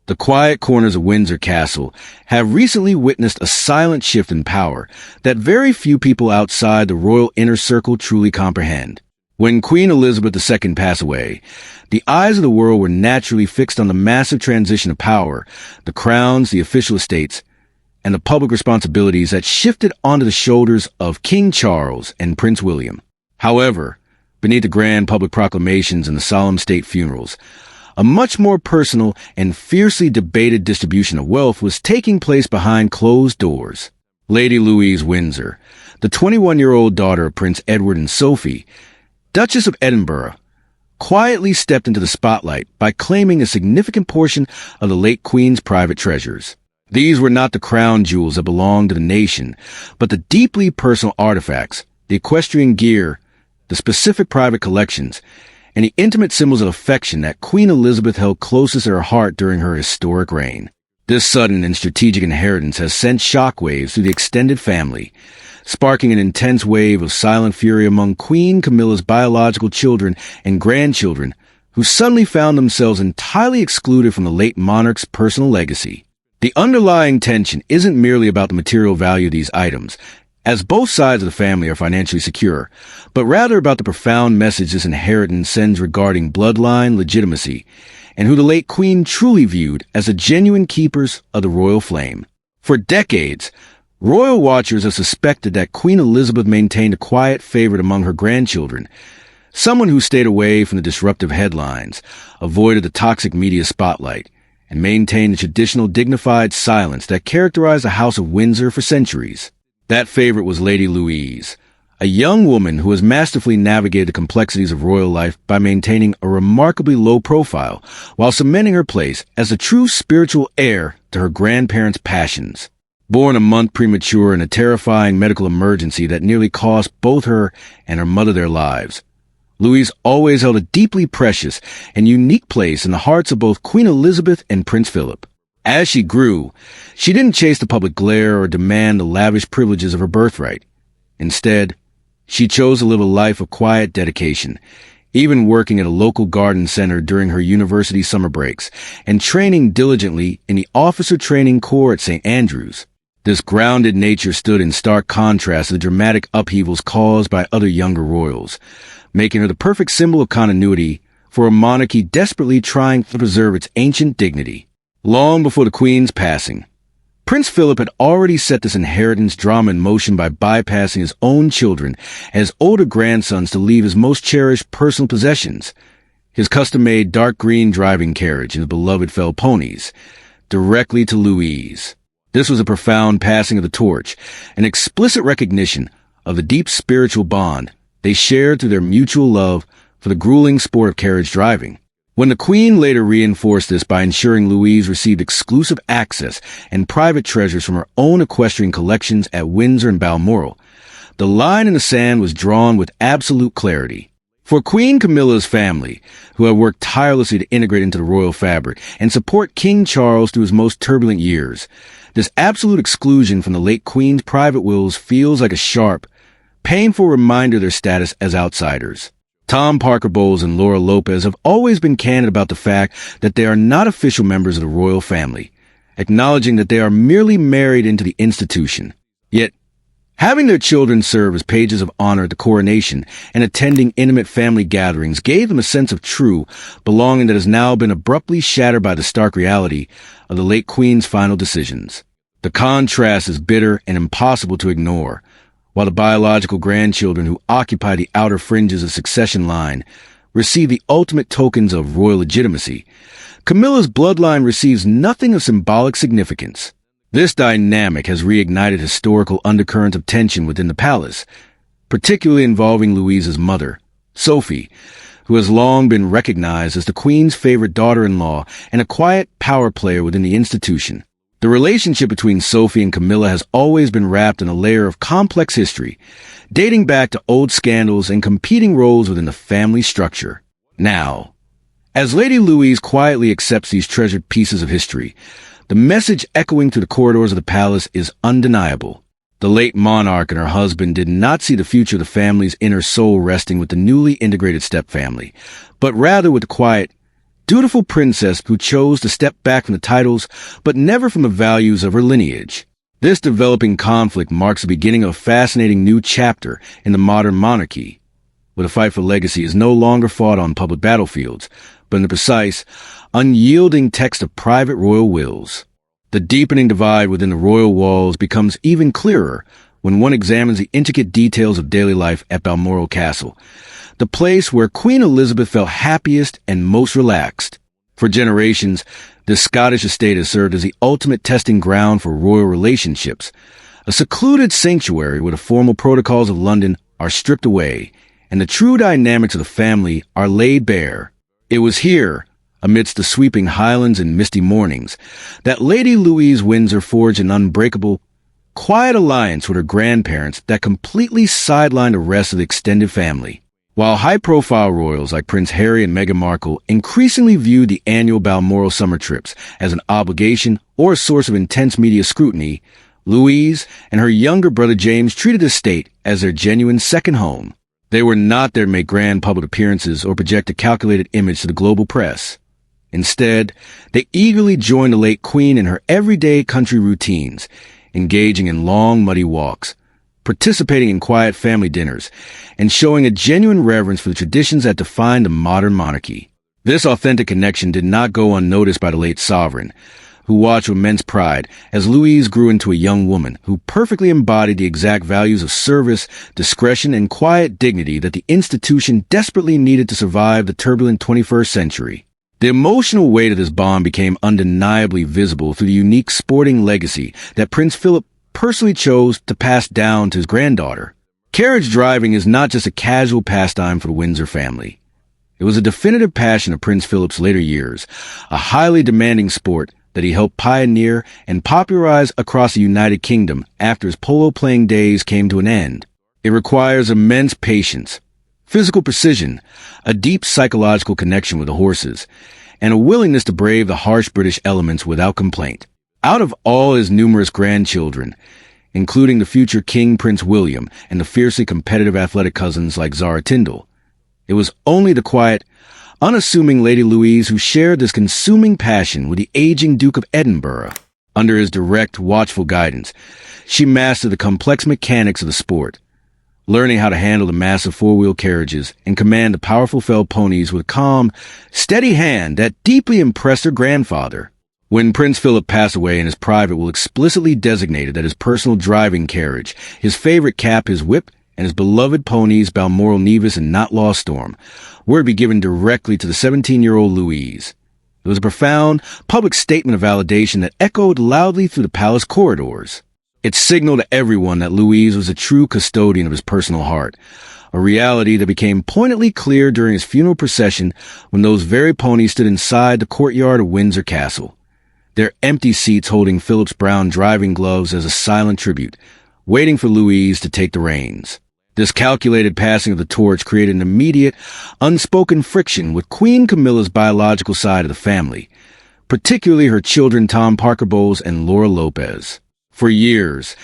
The quiet corners of Windsor Castle have recently witnessed a silent shift in power that very few people outside the royal inner circle truly comprehend. When Queen Elizabeth II passed away, the eyes of the world were naturally fixed on the massive transition of power, the crowns, the official estates, and the public responsibilities that shifted onto the shoulders of King Charles and Prince William. However, beneath the grand public proclamations and the solemn state funerals, a much more personal and fiercely debated distribution of wealth was taking place behind closed doors. Lady Louise Windsor, the 21-year-old daughter of Prince Edward and Sophie, Duchess of Edinburgh, quietly stepped into the spotlight by claiming a significant portion of the late Queen's private treasures. These were not the crown jewels that belonged to the nation, but the deeply personal artifacts, the equestrian gear, the specific private collections, and the intimate symbols of affection that Queen Elizabeth held closest to her heart during her historic reign. This sudden and strategic inheritance has sent shockwaves through the extended family, sparking an intense wave of silent fury among Queen Camilla's biological children and grandchildren, who suddenly found themselves entirely excluded from the late monarch's personal legacy. The underlying tension isn't merely about the material value of these items, as both sides of the family are financially secure, but rather about the profound message this inheritance sends regarding bloodline legitimacy, and who the late Queen truly viewed as the genuine keepers of the royal flame. For decades, royal watchers have suspected that Queen Elizabeth maintained a quiet favorite among her grandchildren, someone who stayed away from the disruptive headlines, avoided the toxic media spotlight, and maintained the traditional dignified silence that characterized the House of Windsor for centuries. That favorite was Lady Louise, a young woman who has masterfully navigated the complexities of royal life by maintaining a remarkably low profile while cementing her place as the true spiritual heir to her grandparents' passions. Born a month premature in a terrifying medical emergency that nearly cost both her and her mother their lives, Louise always held a deeply precious and unique place in the hearts of both Queen Elizabeth and Prince Philip. As she grew, she didn't chase the public glare or demand the lavish privileges of her birthright. Instead, she chose to live a life of quiet dedication, even working at a local garden center during her university summer breaks and training diligently in the Officer Training Corps at St. Andrews. This grounded nature stood in stark contrast to the dramatic upheavals caused by other younger royals, making her the perfect symbol of continuity for a monarchy desperately trying to preserve its ancient dignity. Long before the Queen's passing, Prince Philip had already set this inheritance drama in motion by bypassing his own children as older grandsons to leave his most cherished personal possessions, his custom-made dark green driving carriage and his beloved fell ponies, directly to Louise. This was a profound passing of the torch, an explicit recognition of the deep spiritual bond they shared through their mutual love for the grueling sport of carriage driving. When the Queen later reinforced this by ensuring Louise received exclusive access and private treasures from her own equestrian collections at Windsor and Balmoral, the line in the sand was drawn with absolute clarity. For Queen Camilla's family, who had worked tirelessly to integrate into the royal fabric and support King Charles through his most turbulent years, this absolute exclusion from the late Queen's private wills feels like a sharp, painful reminder of their status as outsiders. Tom Parker Bowles and Laura Lopez have always been candid about the fact that they are not official members of the royal family, acknowledging that they are merely married into the institution. Yet, having their children serve as pages of honor at the coronation and attending intimate family gatherings gave them a sense of true belonging that has now been abruptly shattered by the stark reality of the late Queen's final decisions. The contrast is bitter and impossible to ignore. While the biological grandchildren who occupy the outer fringes of succession line receive the ultimate tokens of royal legitimacy, Camilla's bloodline receives nothing of symbolic significance. This dynamic has reignited historical undercurrents of tension within the palace, particularly involving Louise's mother, Sophie, who has long been recognized as the Queen's favorite daughter-in-law and a quiet power player within the institution. The relationship between Sophie and Camilla has always been wrapped in a layer of complex history, dating back to old scandals and competing roles within the family structure. Now, as Lady Louise quietly accepts these treasured pieces of history, the message echoing through the corridors of the palace is undeniable. The late monarch and her husband did not see the future of the family's inner soul resting with the newly integrated stepfamily, but rather with the quiet, dutiful princess who chose to step back from the titles, but never from the values of her lineage. This developing conflict marks the beginning of a fascinating new chapter in the modern monarchy, where the fight for legacy is no longer fought on public battlefields, but in the precise, unyielding text of private royal wills. The deepening divide within the royal walls becomes even clearer when one examines the intricate details of daily life at Balmoral Castle, the place where Queen Elizabeth felt happiest and most relaxed. For generations, this Scottish estate has served as the ultimate testing ground for royal relationships, a secluded sanctuary where the formal protocols of London are stripped away, and the true dynamics of the family are laid bare. It was here, amidst the sweeping highlands and misty mornings, that Lady Louise Windsor forged an unbreakable, quiet alliance with her grandparents that completely sidelined the rest of the extended family. While high-profile royals like Prince Harry and Meghan Markle increasingly viewed the annual Balmoral summer trips as an obligation or a source of intense media scrutiny, Louise and her younger brother James treated the estate as their genuine second home. They were not there to make grand public appearances or project a calculated image to the global press. Instead, they eagerly joined the late Queen in her everyday country routines, engaging in long, muddy walks, participating in quiet family dinners, and showing a genuine reverence for the traditions that define the modern monarchy. This authentic connection did not go unnoticed by the late sovereign, who watched with immense pride as Louise grew into a young woman who perfectly embodied the exact values of service, discretion, and quiet dignity that the institution desperately needed to survive the turbulent 21st century. The emotional weight of this bond became undeniably visible through the unique sporting legacy that Prince Philip personally chose to pass down to his granddaughter. Carriage driving is not just a casual pastime for the Windsor family. It was a definitive passion of Prince Philip's later years, a highly demanding sport that he helped pioneer and popularize across the United Kingdom after his polo-playing days came to an end. It requires immense patience, physical precision, a deep psychological connection with the horses, and a willingness to brave the harsh British elements without complaint. Out of all his numerous grandchildren, including the future King Prince William and the fiercely competitive athletic cousins like Zara Tindall, it was only the quiet, unassuming Lady Louise who shared this consuming passion with the aging Duke of Edinburgh. Under his direct, watchful guidance, she mastered the complex mechanics of the sport, learning how to handle the massive four-wheel carriages and command the powerful fell ponies with a calm, steady hand that deeply impressed her grandfather. When Prince Philip passed away and his private will explicitly designated that his personal driving carriage, his favorite cap, his whip, and his beloved ponies Balmoral Nevis and Not Lost Storm were to be given directly to the 17-year-old Louise. It was a profound, public statement of validation that echoed loudly through the palace corridors. It signaled to everyone that Louise was a true custodian of his personal heart, a reality that became poignantly clear during his funeral procession when those very ponies stood inside the courtyard of Windsor Castle, their empty seats holding Philip's brown driving gloves as a silent tribute, waiting for Louise to take the reins. This calculated passing of the torch created an immediate, unspoken friction with Queen Camilla's biological side of the family, particularly her children Tom Parker Bowles and Laura Lopez. For years,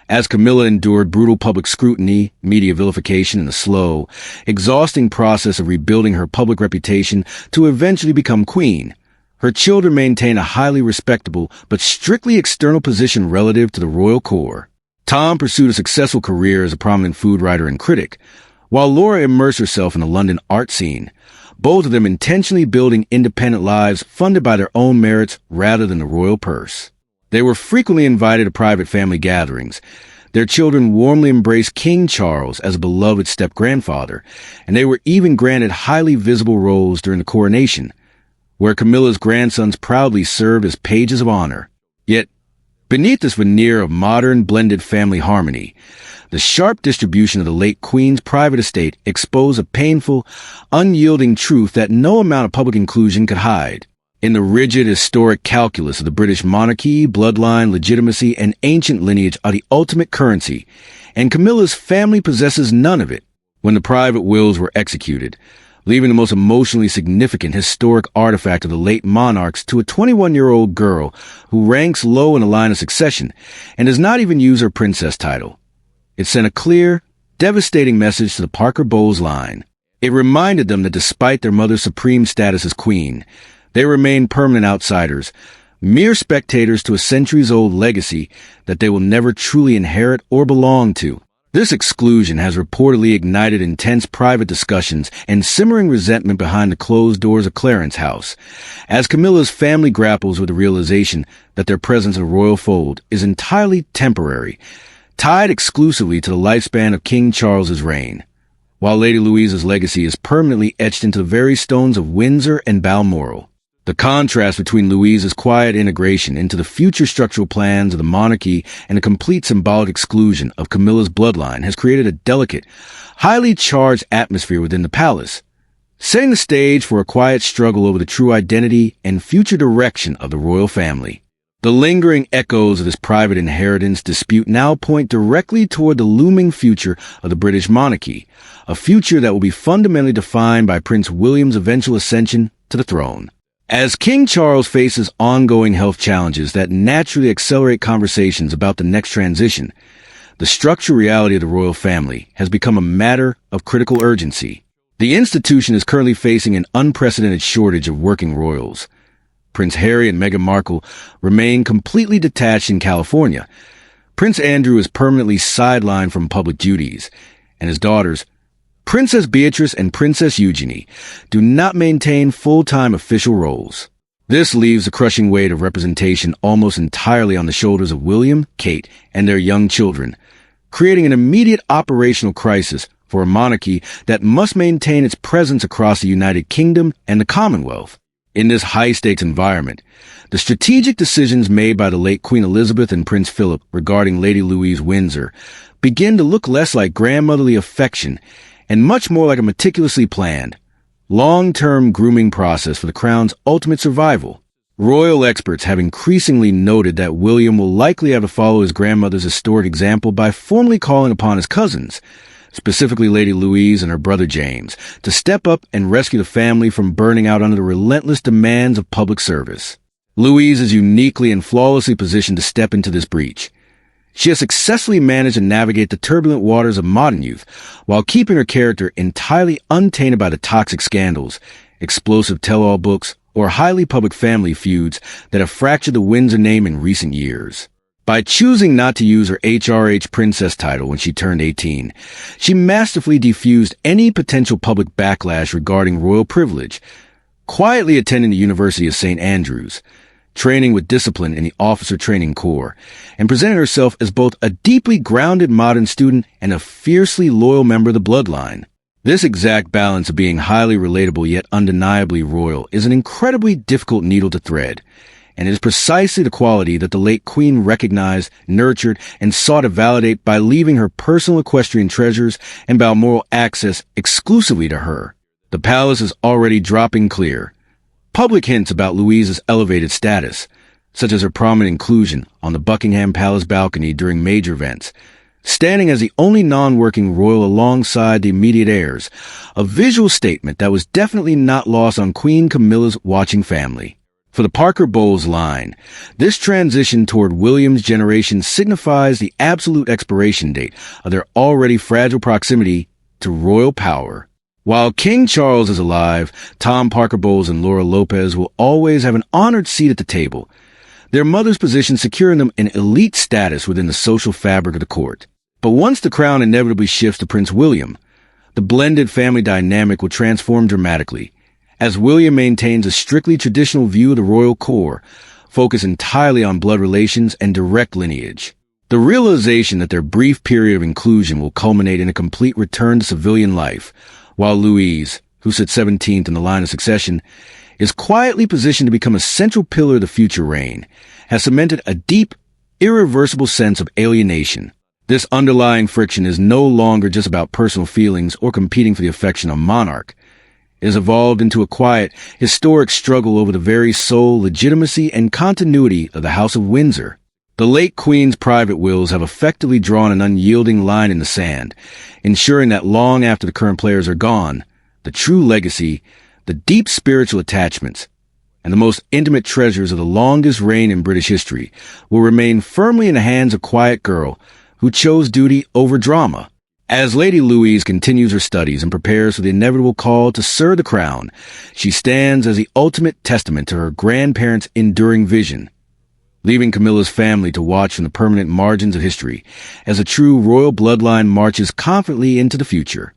as Camilla endured brutal public scrutiny, media vilification, and the slow, exhausting process of rebuilding her public reputation to eventually become queen, her children maintained a highly respectable but strictly external position relative to the royal core. Tom pursued a successful career as a prominent food writer and critic, while Laura immersed herself in the London art scene, both of them intentionally building independent lives funded by their own merits rather than the royal purse. They were frequently invited to private family gatherings. Their children warmly embraced King Charles as a beloved step-grandfather, and they were even granted highly visible roles during the coronation, where Camilla's grandsons proudly served as pages of honor. Yet, beneath this veneer of modern, blended family harmony, the sharp distribution of the late Queen's private estate exposed a painful, unyielding truth that no amount of public inclusion could hide. In the rigid, historic calculus of the British monarchy, bloodline, legitimacy, and ancient lineage are the ultimate currency, and Camilla's family possesses none of it. When the private wills were executed, leaving the most emotionally significant historic artifact of the late monarchs to a 21-year-old girl who ranks low in the line of succession and does not even use her princess title. It sent a clear, devastating message to the Parker Bowles line. It reminded them that despite their mother's supreme status as queen, They remain permanent outsiders, mere spectators to a centuries-old legacy that they will never truly inherit or belong to. This exclusion has reportedly ignited intense private discussions and simmering resentment behind the closed doors of Clarence House, as Camilla's family grapples with the realization that their presence in the royal fold is entirely temporary, tied exclusively to the lifespan of King Charles's reign, while Lady Louise's legacy is permanently etched into the very stones of Windsor and Balmoral. The contrast between Louise's quiet integration into the future structural plans of the monarchy and the complete symbolic exclusion of Camilla's bloodline has created a delicate, highly charged atmosphere within the palace, setting the stage for a quiet struggle over the true identity and future direction of the royal family. The lingering echoes of this private inheritance dispute now point directly toward the looming future of the British monarchy, a future that will be fundamentally defined by Prince William's eventual ascension to the throne. As King Charles faces ongoing health challenges that naturally accelerate conversations about the next transition, the structural reality of the royal family has become a matter of critical urgency. The institution is currently facing an unprecedented shortage of working royals. Prince Harry and Meghan Markle remain completely detached in California. Prince Andrew is permanently sidelined from public duties, and his daughters, Princess Beatrice and Princess Eugenie, do not maintain full-time official roles. This leaves the crushing weight of representation almost entirely on the shoulders of William, Kate, and their young children, creating an immediate operational crisis for a monarchy that must maintain its presence across the United Kingdom and the Commonwealth. In this high-stakes environment, the strategic decisions made by the late Queen Elizabeth and Prince Philip regarding Lady Louise Windsor begin to look less like grandmotherly affection and much more like a meticulously planned, long-term grooming process for the crown's ultimate survival. Royal experts have increasingly noted that William will likely have to follow his grandmother's historic example by formally calling upon his cousins, specifically Lady Louise and her brother James, to step up and rescue the family from burning out under the relentless demands of public service. Louise is uniquely and flawlessly positioned to step into this breach. She has successfully managed to navigate the turbulent waters of modern youth while keeping her character entirely untainted by the toxic scandals, explosive tell-all books, or highly public family feuds that have fractured the Windsor name in recent years. By choosing not to use her HRH princess title when she turned 18, she masterfully defused any potential public backlash regarding royal privilege, quietly attending the University of St. Andrews, training with discipline in the Officer Training Corps, and presented herself as both a deeply grounded modern student and a fiercely loyal member of the bloodline. This exact balance of being highly relatable yet undeniably royal is an incredibly difficult needle to thread, and it is precisely the quality that the late Queen recognized, nurtured, and sought to validate by leaving her personal equestrian treasures and Balmoral access exclusively to her. The palace is already dropping clear. Public hints about Louise's elevated status, such as her prominent inclusion on the Buckingham Palace balcony during major events, standing as the only non-working royal alongside the immediate heirs, a visual statement that was definitely not lost on Queen Camilla's watching family. For the Parker Bowles line, this transition toward William's generation signifies the absolute expiration date of their already fragile proximity to royal power. While King Charles is alive, Tom Parker Bowles and Laura Lopez will always have an honored seat at the table, their mother's position securing them an elite status within the social fabric of the court. But once the crown inevitably shifts to Prince William, the blended family dynamic will transform dramatically, as William maintains a strictly traditional view of the royal core, focused entirely on blood relations and direct lineage. The realization that their brief period of inclusion will culminate in a complete return to civilian life, while Louise, who sits 17th in the line of succession, is quietly positioned to become a central pillar of the future reign, has cemented a deep, irreversible sense of alienation. This underlying friction is no longer just about personal feelings or competing for the affection of a monarch. It has evolved into a quiet, historic struggle over the very sole legitimacy and continuity of the House of Windsor. The late Queen's private wills have effectively drawn an unyielding line in the sand, ensuring that long after the current players are gone, the true legacy, the deep spiritual attachments, and the most intimate treasures of the longest reign in British history will remain firmly in the hands of a quiet girl who chose duty over drama. As Lady Louise continues her studies and prepares for the inevitable call to serve the crown, she stands as the ultimate testament to her grandparents' enduring vision, leaving Camilla's family to watch from the permanent margins of history as a true royal bloodline marches confidently into the future.